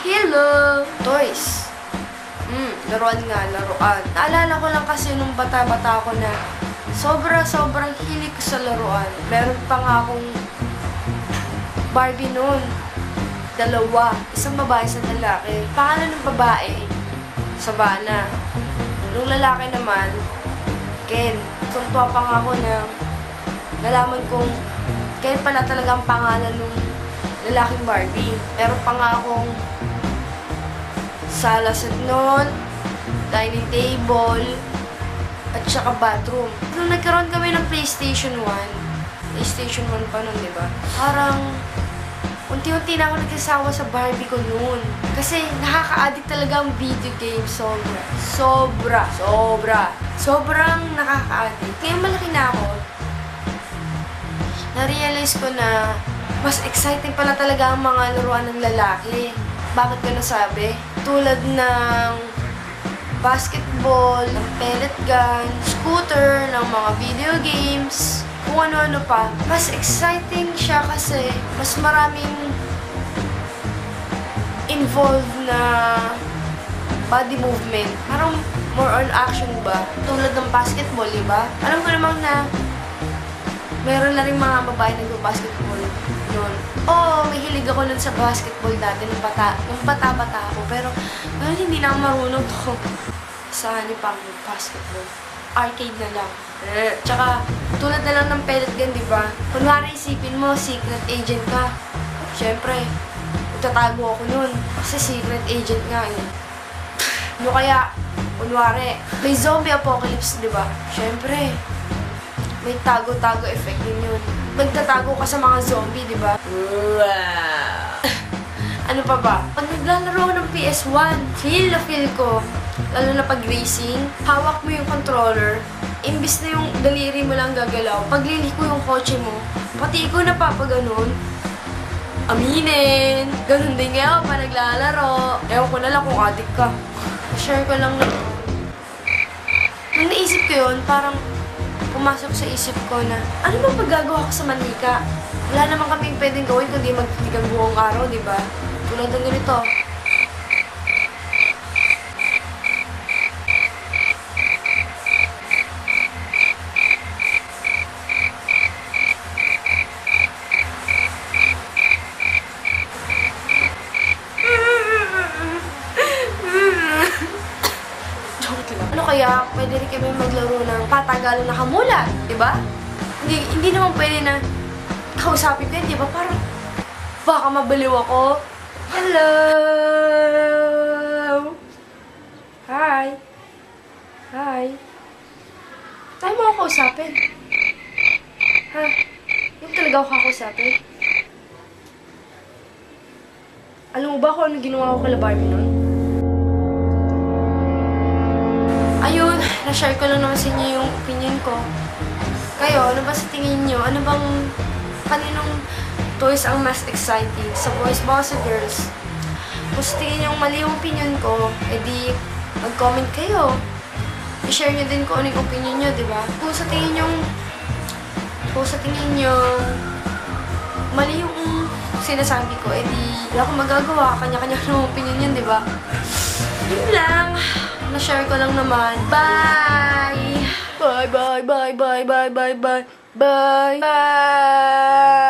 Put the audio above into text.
Hello! Toys. Laruan nga, laruan. Naalala ko lang kasi nung bata-bata ako na sobrang hilig ko sa laruan. Meron pa nga akong Barbie noon. Dalawa. Isang babae, isang lalaki. Pangalan ng babae, Savannah. Nung lalaki naman, Ken. Tuntua pa nga ako na nalaman kong Ken pala talaga ang pangalan nung lalaking Barbie. Meron pa nga akong sala set noon, dining table, at saka bathroom. Nung nagkaroon kami ng PlayStation 1 pa nun, di ba? Parang unti-unti na ako nagsasawa sa Barbie ko noon. Kasi nakaka-addict talaga ang video game. Sobrang nakaka-addict. Ngayon malaki na ako, na-realize ko na mas exciting pala talaga ang mga laruan ng lalaki. Bakit ko nasabi? Tulad ng basketball, ng pellet gun, scooter, ng mga video games, kung ano-ano pa. Mas exciting siya kasi mas maraming involved na body movement. Parang more on action ba? Tulad ng basketball, di ba? Alam ko namang na meron na rin mga babae nag-basketball noon. Oo, may hilig ako nun sa basketball dati nung bata-bata ako. Pero hindi na ako marunong to. Saan pang basketball? Arcade na lang. Tsaka, tulad na lang ng pellet gun, di ba? Kunwari isipin mo, secret agent ka. Siyempre, itatago ako nun. Kasi secret agent nga eh. Ano kaya, kunwari, may zombie apocalypse, di ba? Siyempre, may tago-tago effect din yun. Magtatago ka sa mga zombie, di ba? Wow! Ano pa ba? Pag naglalaro ako ng PS1, feel ko, lalo na pag racing, hawak mo yung controller, imbis na yung daliri mo lang gagalaw, pagliliko yung kotse mo, pati ikaw napapaganon, aminin! Ganun din ngayon pa naglalaro. Ewan ko na lang kung addict ka. Share ko lang na. Nung naisip ko yun, parang pumasok sa isip ko na, ano bang magagawa ko sa manika? Wala naman kaming pwedeng gawin kundi magtitigang buong araw, di ba? Tulad ng ganito. Ano kaya, pwede rin kami maglaro ng patagalan na hamulan, di ba? Hindi naman pwede na kausapin ko yun, di ba? Parang baka mabaliw ako. Hello! Hi! Hi! Tayo mo ako kausapin. Ha? Yung talaga ako kakausapin? Alam mo ba kung anong ginawa ko kala Barbie nun? Ayun, na-share ko lang naman sa inyo yung opinion ko. Kayo, ano ba sa tingin nyo? Ano bang, kaninong toys ang mas exciting? Sa boys ba o sa girls? Kung sa tingin nyo mali yung opinion ko, edi mag-comment kayo. I-share nyo din kung ano yung opinion nyo, di ba? Kung sa tingin nyo mali yung sinasabi ko, edi wala akong magagawa. Kanya-kanya ng opinion yun, di ba? Yun lang. Na-share ko lang naman. Bye! Bye, bye, bye, bye, bye, bye, bye, bye, bye!